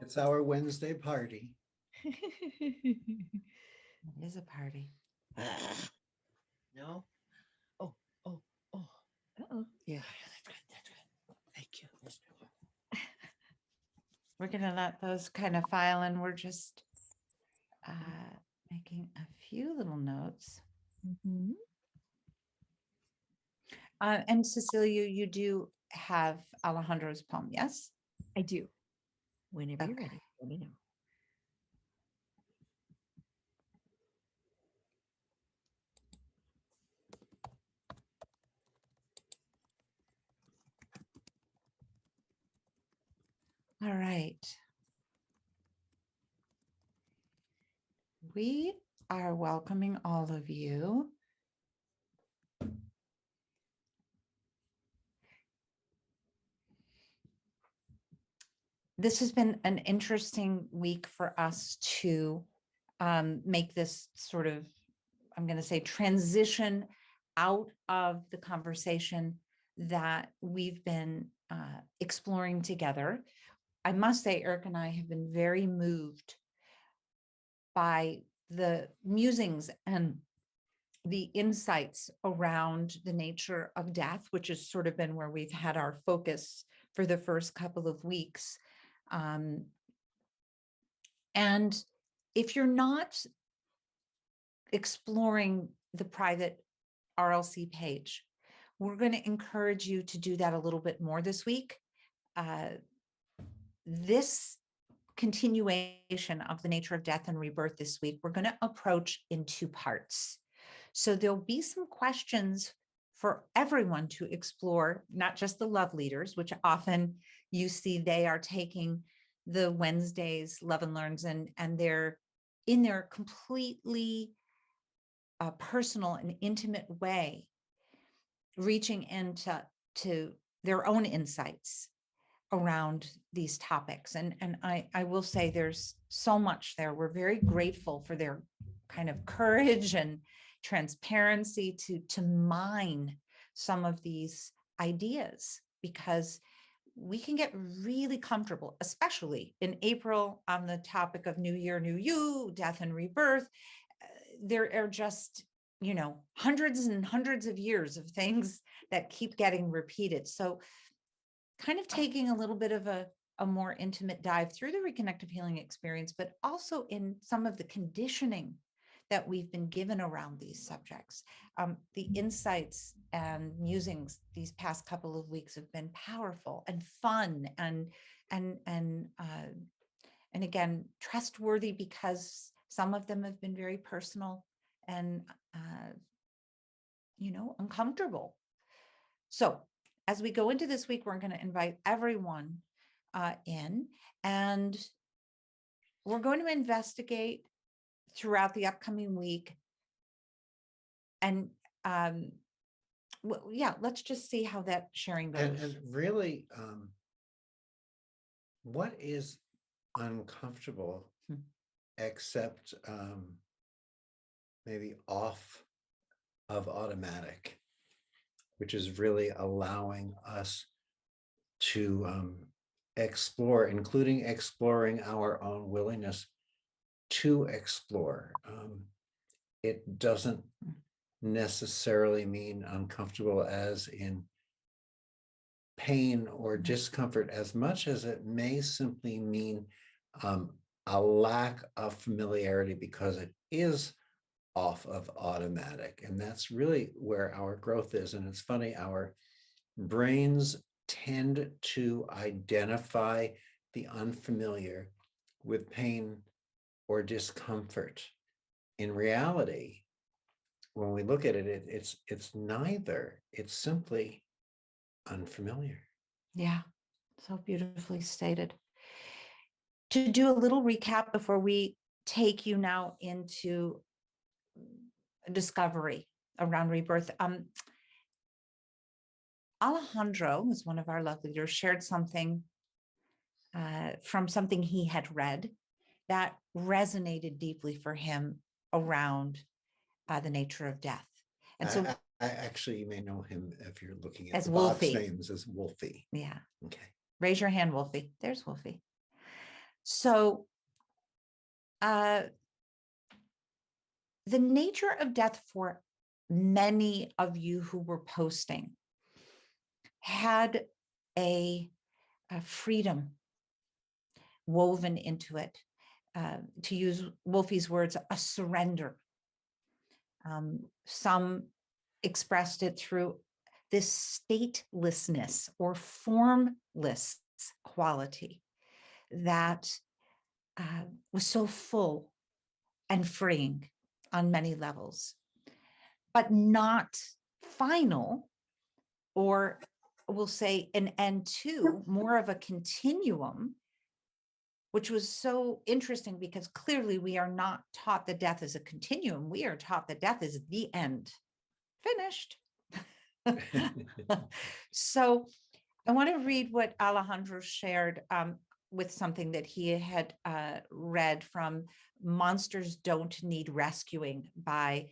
It's our Wednesday party. It is a party. No? Oh, oh, oh. Uh-oh. Yeah, that's good. That's good. Thank you. We're going to let those kind of file in. We're just making a few little notes. Mm-hmm. And Cecilia, you do have Alejandro's poem, yes? I do. Whenever you're Okay. ready, let me know. All right. We are welcoming all of you. This has been an interesting week for us to make this sort of, I'm going to say, transition out of the conversation that we've been exploring together. I must say, Eric and I have been very moved by the musings and the insights around the nature of death, which has sort of been where we've had our focus for the first couple of weeks. And if you're not exploring the private RLC page, we're going to encourage you to do that a little bit more this week. This continuation of the nature of death and rebirth this week, we're going to approach in two parts. So there'll be some questions for everyone to explore, not just the love leaders, which often you see they are taking the Wednesdays Love and Learns and they're in their completely personal and intimate way, reaching into their own insights around these topics. And I will say there's so much there. We're very grateful for their kind of courage and transparency to mine some of these ideas, because we can get really comfortable, especially in April on the topic of New Year, New You, death and rebirth. There are just, hundreds and hundreds of years of things that keep getting repeated. So kind of taking a little bit of a more intimate dive through the reconnective healing experience, but also in some of the conditioning that we've been given around these subjects. The insights and musings these past couple of weeks have been powerful and fun and again, trustworthy, because some of them have been very personal and, uncomfortable. So as we go into this week, we're going to invite everyone in, and we're going to investigate throughout the upcoming week. And let's just see how that sharing goes. And really, what is uncomfortable except maybe off of automatic, which is really allowing us to explore, including exploring our own willingness to explore. It doesn't necessarily mean uncomfortable as in pain or discomfort, as much as it may simply mean a lack of familiarity, because it is off of automatic. And that's really where our growth is. And it's funny, our brains tend to identify the unfamiliar with pain or discomfort. In reality, when we look at it, it's neither. It's simply unfamiliar. Yeah, so beautifully stated. To do a little recap before we take you now into discovery around rebirth. Alejandro, who's one of our love leaders, shared something from something he had read that resonated deeply for him around the nature of death. And so I actually, you may know him if you're looking at as the Wolfie. box names as Wolfie. Yeah. Okay. Raise your hand, Wolfie. There's Wolfie. So the nature of death for many of you who were posting had a freedom woven into it. To use Wolfie's words, a surrender. Some expressed it through this statelessness or formless quality that was so full and freeing on many levels, but not final, or we'll say an end to, more of a continuum, which was so interesting because clearly we are not taught that death is a continuum. We are taught that death is the end, finished. So I want to read what Alejandro shared with something that he had read from Monsters Don't Need Rescuing by,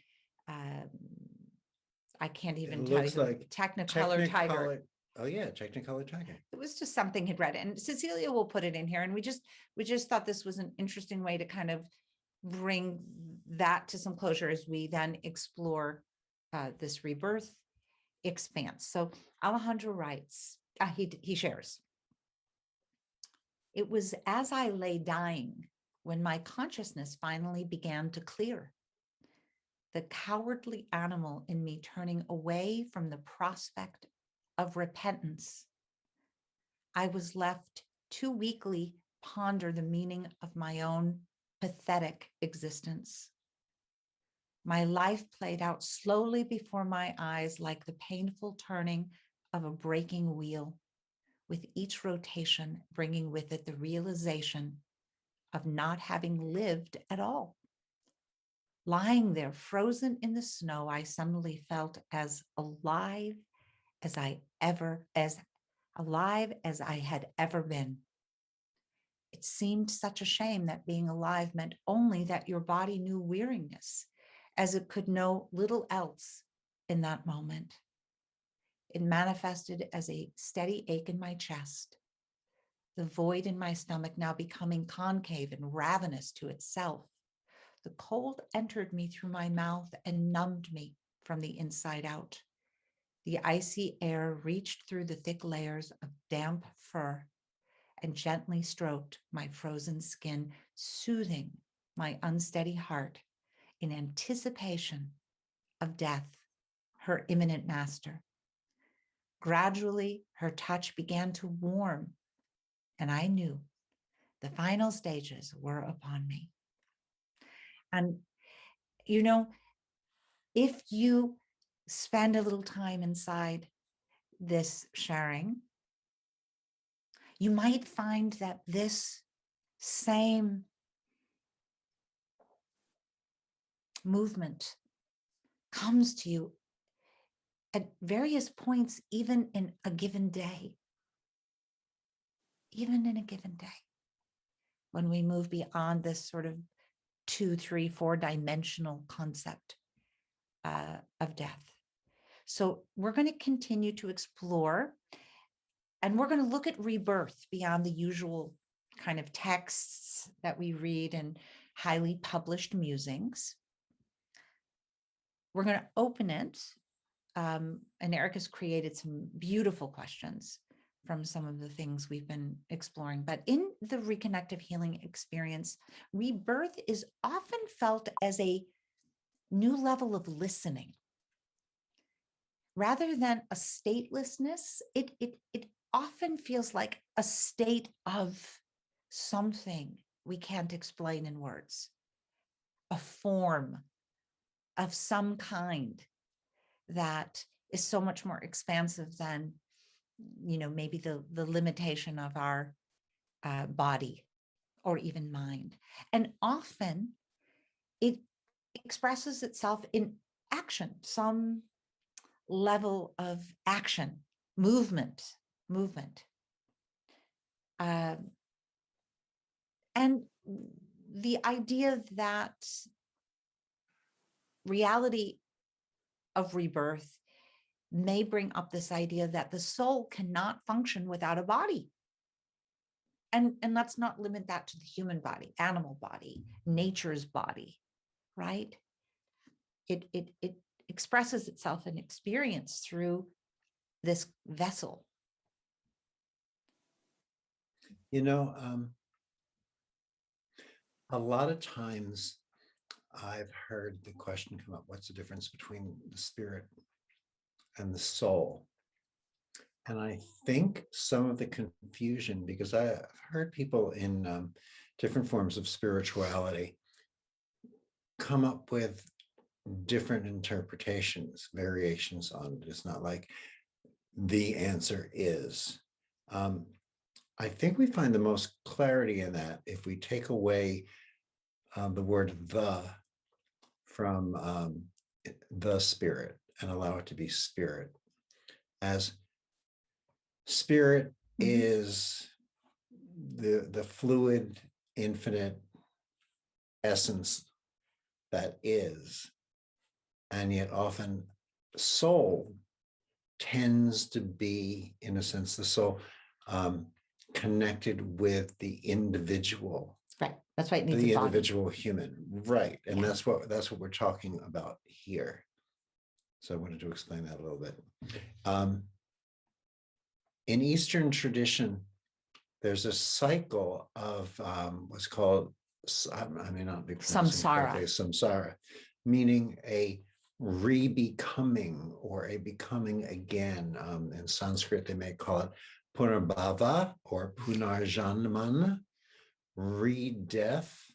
I can't even tell you, like Technicolor Tiger. Oh yeah, Technicolor Tiger. It was just something he'd read, and Cecilia will put it in here. And we just thought this was an interesting way to kind of bring that to some closure as we then explore this rebirth expanse. So Alejandro writes, he shares, "It was as I lay dying when my consciousness finally began to clear. The cowardly animal in me turning away from the prospect of repentance. I was left to weakly ponder the meaning of my own pathetic existence. My life played out slowly before my eyes like the painful turning of a breaking wheel, with each rotation bringing with it the realization of not having lived at all. Lying there, frozen in the snow, I suddenly felt as alive as I had ever been. It seemed such a shame that being alive meant only that your body knew weariness, as it could know little else in that moment. It manifested as a steady ache in my chest, the void in my stomach now becoming concave and ravenous to itself. The cold entered me through my mouth and numbed me from the inside out. The icy air reached through the thick layers of damp fur and gently stroked my frozen skin, soothing my unsteady heart in anticipation of death, her imminent master. Gradually, her touch began to warm, and I knew the final stages were upon me." And, you know, if you spend a little time inside this sharing, you might find that this same movement comes to you at various points, even in a given day. Even in a given day, when we move beyond this sort of 2, 3, 4-dimensional concept of death. So we're going to continue to explore, and we're going to look at rebirth beyond the usual kind of texts that we read in highly published musings. We're going to open it, and Eric has created some beautiful questions from some of the things we've been exploring. But in the reconnective healing experience, rebirth is often felt as a new level of listening. Rather than a statelessness, it often feels like a state of something we can't explain in words, a form of some kind that is so much more expansive than, you know, maybe the limitation of our body or even mind. And often it expresses itself in action, some level of action, movement. And the idea that reality of rebirth may bring up this idea that the soul cannot function without a body. And let's not limit that to the human body, animal body, nature's body, right? It expresses itself in experience through this vessel. You know, a lot of times I've heard the question come up, what's the difference between the spirit and the soul? And I think some of the confusion, because I've heard people in different forms of spirituality come up with different interpretations, variations on it. It's not like the answer is. I think we find the most clarity in that if we take away the word the from the spirit and allow it to be spirit, as spirit is the fluid, infinite essence that is, and yet often soul tends to be, in a sense, the soul connected with the individual. Right. That's why it needs The a body. individual human, right? And Yeah. that's what we're talking about here. So I wanted to explain that a little bit. In Eastern tradition, there's a cycle of what's called, I may not be pronouncing it correctly, samsara, meaning a re-becoming or a becoming again. In Sanskrit, they may call it punarbhava or punarjanman, re-death,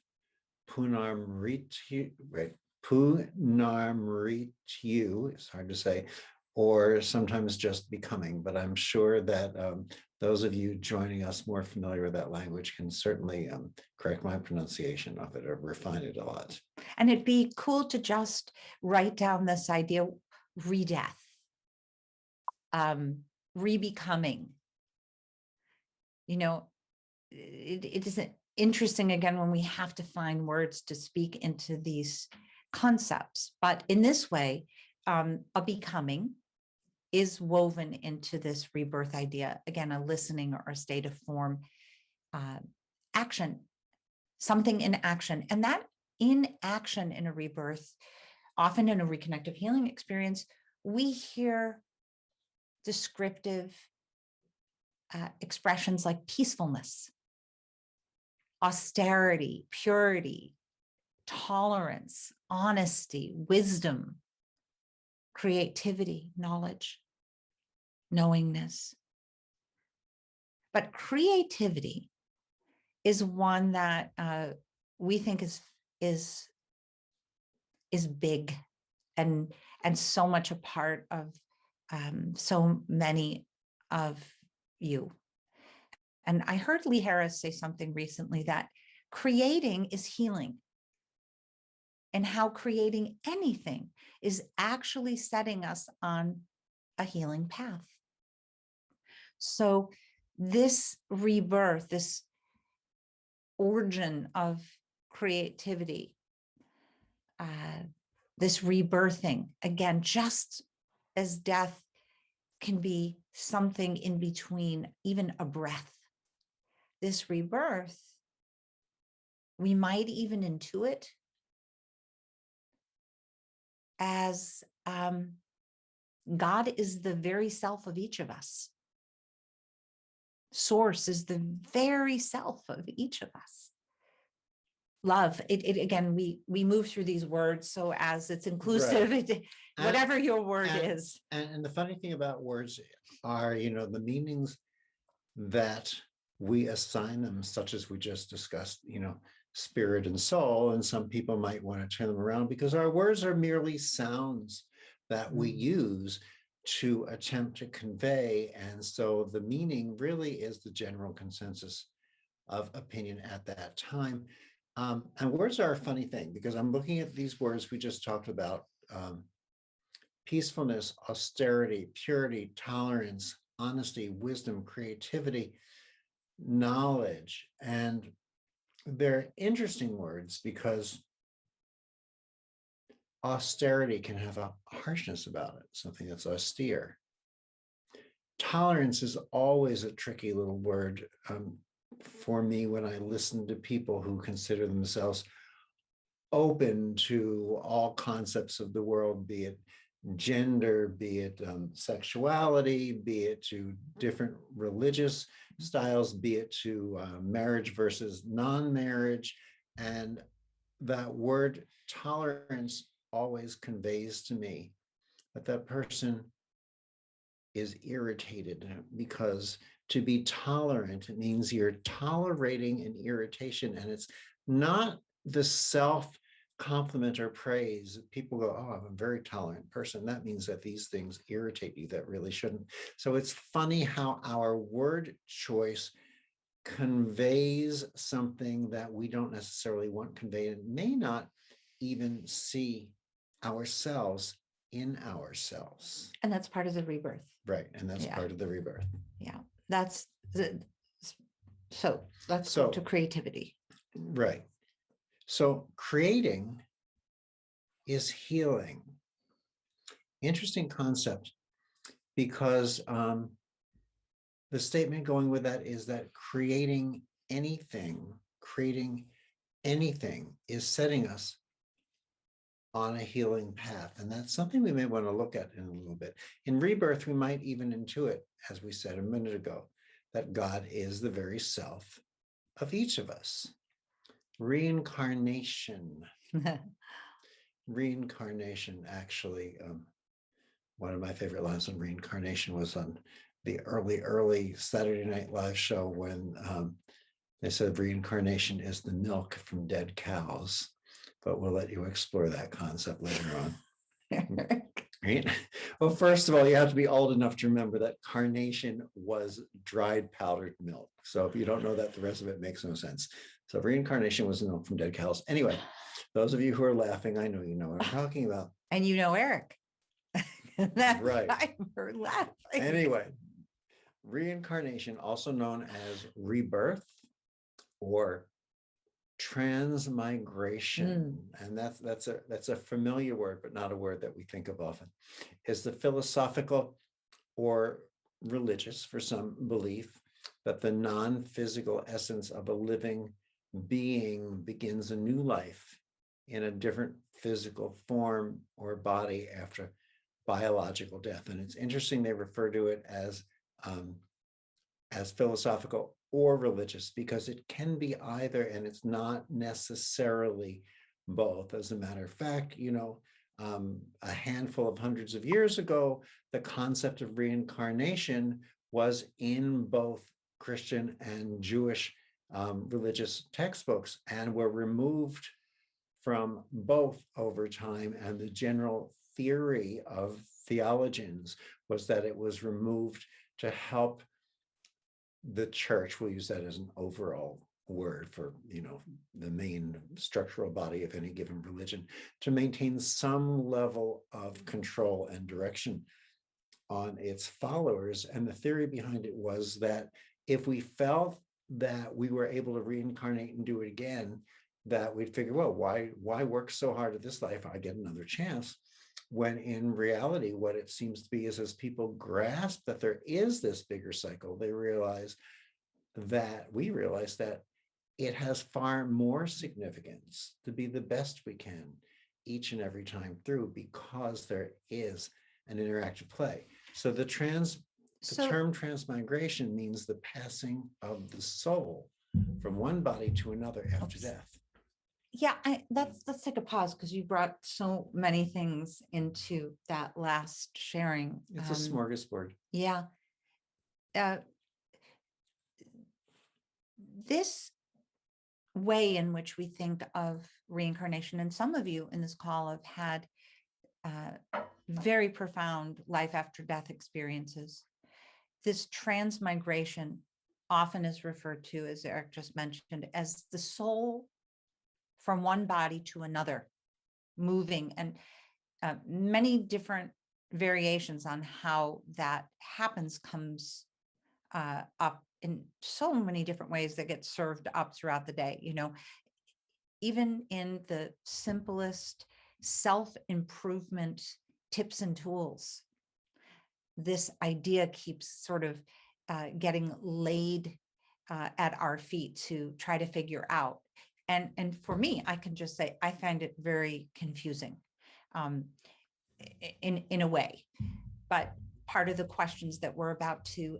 punarmrityu, right? Punarmrityu, it's hard to say, or sometimes just becoming. But I'm sure that those of you joining us more familiar with that language can certainly correct my pronunciation of it or refine it a lot. And it'd be cool to just write down this idea, re-death, re-becoming. You know, it isn't interesting again when we have to find words to speak into these concepts. But in this way, a becoming is woven into this rebirth idea. Again, a listening or a state of form, action, something in action. And that in action in a rebirth, often in a reconnective healing experience, we hear descriptive expressions like peacefulness, austerity, purity, tolerance, honesty, wisdom, creativity, knowledge, knowingness. But creativity is one that we think is big and so much a part of so many of you. And I heard Lee Harris say something recently that creating is healing, and how creating anything is actually setting us on a healing path. So this rebirth, this origin of creativity, this rebirthing, again, just as death can be something in between, even a breath, this rebirth, we might even intuit as God is the very self of each of us. Source is the very self of each of us. Love, it again, we move through these words so as it's inclusive, right. Whatever your word is. And the funny thing about words are, the meanings that we assign them, such as we just discussed, spirit and soul, and some people might want to turn them around because our words are merely sounds that we use to attempt to convey. And so the meaning really is the general consensus of opinion at that time. And words are a funny thing because I'm looking at these words we just talked about, peacefulness, austerity, purity, tolerance, honesty, wisdom, creativity, knowledge. And they're interesting words because austerity can have a harshness about it, something that's austere. Tolerance is always a tricky little word for me when I listen to people who consider themselves open to all concepts of the world, be it gender, be it sexuality, be it to different religious styles, be it to marriage versus non-marriage. And that word tolerance always conveys to me that that person is irritated, because to be tolerant, it means you're tolerating an irritation, and it's not the self compliment or praise. People go, oh, I'm a very tolerant person. That means that these things irritate you that really shouldn't. So it's funny how our word choice conveys something that we don't necessarily want conveyed, and may not even see ourselves in ourselves. And that's part of the rebirth. Right. And that's Yeah. part of the rebirth. Yeah. That's the, so let's go to creativity. Right. So creating is healing. Interesting concept, because the statement going with that is that creating anything is setting us on a healing path. And that's something we may want to look at in a little bit. In rebirth, we might even intuit, as we said a minute ago, that God is the very self of each of us. Reincarnation. Reincarnation, actually, one of my favorite lines on reincarnation was on the early Saturday Night Live show, when they said reincarnation is the milk from dead cows. But we'll let you explore that concept later on. Right? Well, first of all, you have to be old enough to remember that carnation was dried powdered milk. So if you don't know that, the rest of it makes no sense. So reincarnation was milk from dead cows. Anyway, those of you who are laughing, I know you know what I'm talking about. And you know Eric. That's right. why we're laughing. Anyway, reincarnation, also known as rebirth or transmigration, and that's a familiar word, but not a word that we think of often, is the philosophical or religious, for some, belief that the non-physical essence of a living being begins a new life in a different physical form or body after biological death. And it's interesting they refer to it as philosophical or religious, because it can be either, and it's not necessarily both. As a matter of fact, a handful of hundreds of years ago, the concept of reincarnation was in both Christian and Jewish religious textbooks, and were removed from both over time. And the general theory of theologians was that it was removed to help the church, we'll use that as an overall word for, the main structural body of any given religion, to maintain some level of control and direction on its followers. And the theory behind it was that if we felt that we were able to reincarnate and do it again, that we'd figure, well, why work so hard at this life? I get another chance. When in reality, what it seems to be is, as people grasp that there is this bigger cycle, we realize that it has far more significance to be the best we can each and every time through, because there is an interactive play. So the term transmigration means the passing of the soul from one body to another after death. Yeah, let's take a pause, because you brought so many things into that last sharing. It's a smorgasbord. Yeah. This way in which we think of reincarnation, and some of you in this call have had very profound life after death experiences. This transmigration often is referred to, as Eric just mentioned, as the soul from one body to another, moving, and many different variations on how that happens comes up in so many different ways that get served up throughout the day. Even in the simplest self-improvement tips and tools, this idea keeps sort of getting laid at our feet to try to figure out. And for me, I can just say, I find it very confusing in a way. But part of the questions that we're about to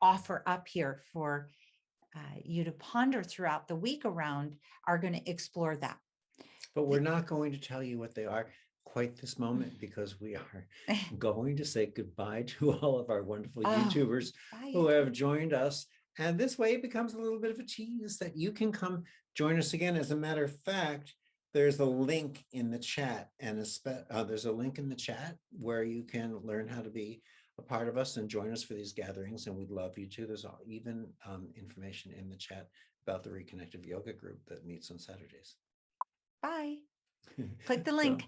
offer up here for you to ponder throughout the week around are going to explore that. But we're not going to tell you what they are quite this moment, because we are going to say goodbye to all of our wonderful YouTubers who have joined us. And this way it becomes a little bit of a tease that you can come join us again. As a matter of fact, there's a link in the chat, and there's a link in the chat where you can learn how to be a part of us and join us for these gatherings. And we'd love you to. There's even information in the chat about the Reconnective Yoga group that meets on Saturdays. Bye. Click the link.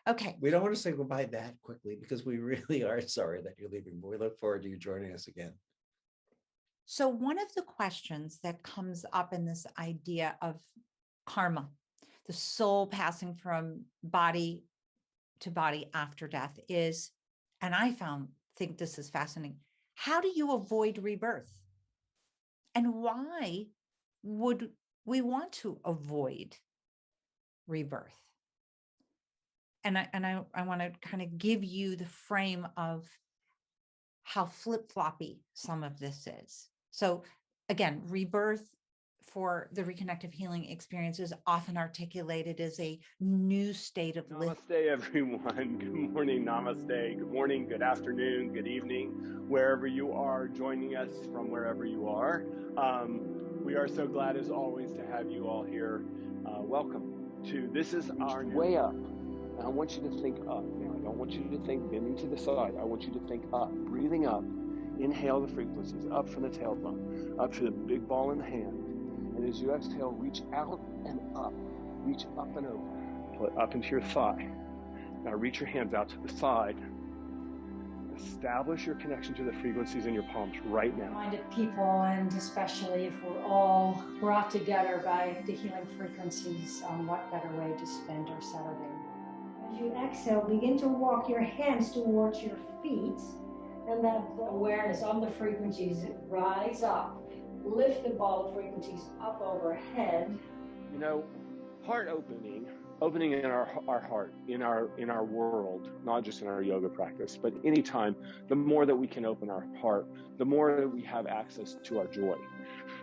Okay. We don't want to say goodbye that quickly, because we really are sorry that you're leaving, but we look forward to you joining us again. So one of the questions that comes up in this idea of karma, the soul passing from body to body after death, is, and I think this is fascinating, how do you avoid rebirth? And why would we want to avoid rebirth? And I want to kind of give you the frame of how flip-floppy some of this is. So again, rebirth for the reconnective healing experience is often articulated as a new state of living. Namaste, everyone. Good morning, namaste. Good morning, good afternoon, good evening, wherever you are joining us from, wherever you are. We are so glad, as always, to have you all here. Welcome to, this is our way up. And I want you to think up. Now, I don't want you to think bending to the side. I want you to think up, breathing up. Inhale the frequencies up from the tailbone, up to the big ball in the hand. And as you exhale, reach out and up. Reach up and over. Pull it up into your thigh. Now reach your hands out to the side. Establish your connection to the frequencies in your palms right now. Minded people, and especially if we're all brought together by the healing frequencies, what better way to spend our Saturday? As you exhale, begin to walk your hands towards your feet, and that awareness of the frequencies rise up. Lift the ball of frequencies up overhead. You know, heart opening in our heart, in our world, not just in our yoga practice, but anytime, the more that we can open our heart, the more that we have access to our joy.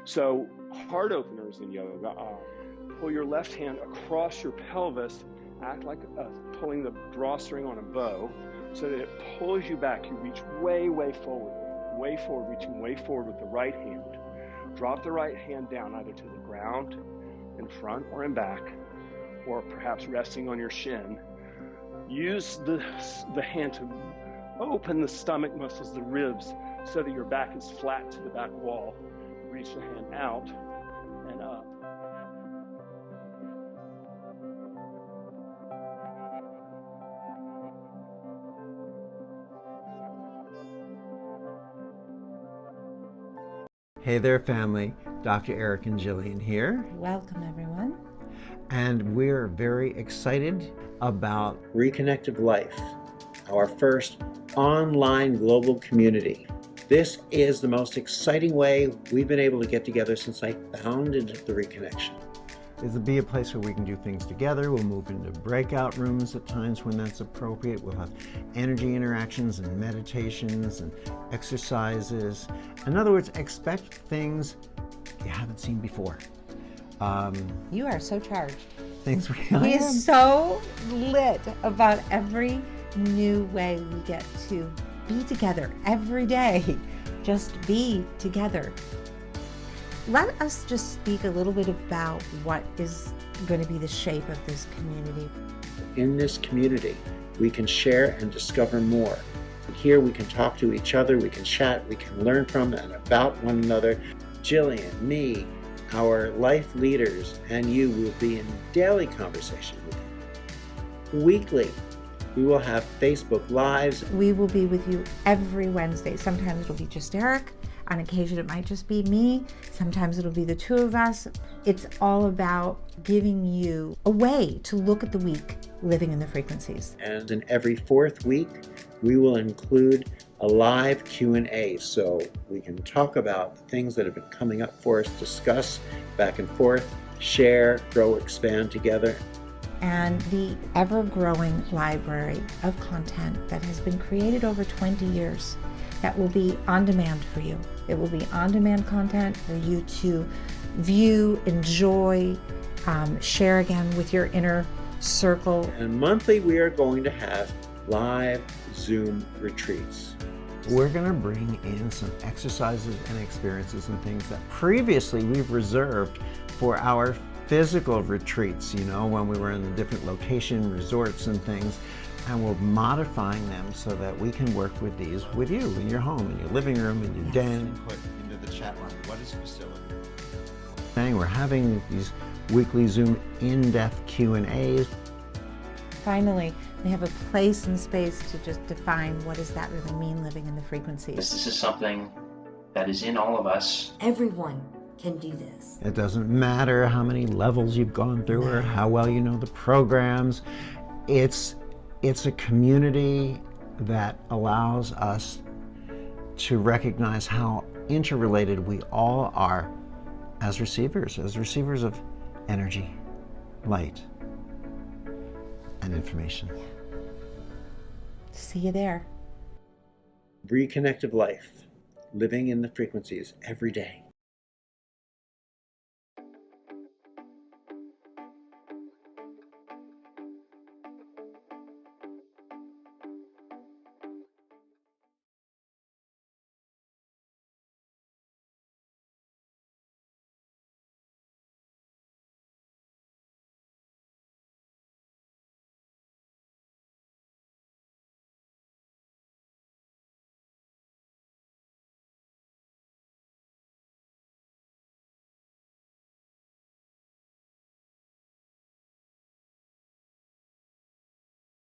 So heart openers in yoga, pull your left hand across your pelvis, act like pulling the drawstring on a bow, so that it pulls you back. You reach way forward, reaching way forward with the right hand. Drop the right hand down either to the ground, in front or in back, or perhaps resting on your shin. Use the hand to open the stomach muscles, the ribs, so that your back is flat to the back wall. Reach the hand out and up. Hey there, family. Dr. Eric and Jillian here. Welcome, everyone. And we're very excited about Reconnective Life, our first online global community. This is the most exciting way we've been able to get together since I founded the Reconnection. It'll be a place where we can do things together. We'll move into breakout rooms at times when that's appropriate. We'll have energy interactions and meditations and exercises. In other words, expect things you haven't seen before. You are so charged. Things He is so lit about every new way we get to be together every day. Just be together. Let us just speak a little bit about what is going to be the shape of this community. In this community, we can share and discover more. Here we can talk to each other, we can chat, we can learn from and about one another. Jillian, me, our life leaders, and you will be in daily conversation with you. Weekly, we will have Facebook Lives. We will be with you every Wednesday. Sometimes it'll be just Eric. On occasion, it might just be me. Sometimes it'll be the two of us. It's all about giving you a way to look at the week living in the frequencies. And in every fourth week, we will include a live Q&A so we can talk about the things that have been coming up for us, discuss back and forth, share, grow, expand together. And the ever-growing library of content that has been created over 20 years that will be on demand for you. It will be on-demand content for you to view, enjoy, share again with your inner circle. And monthly we are going to have live Zoom retreats. We're going to bring in some exercises and experiences and things that previously we've reserved for our physical retreats, you know, when we were in the different location resorts and things, and we're modifying them so that we can work with these with you in your home, in your living room, in your den. Put into the chat line, what is facility? We're having these weekly Zoom in-depth Q&As. Finally, they have a place and space to just define what does that really mean, living in the frequencies. This is something that is in all of us. Everyone can do this. It doesn't matter how many levels you've gone through or how well you know the programs. It's a community that allows us to recognize how interrelated we all are as receivers of energy, light, and information. See you there. Reconnective life, living in the frequencies every day.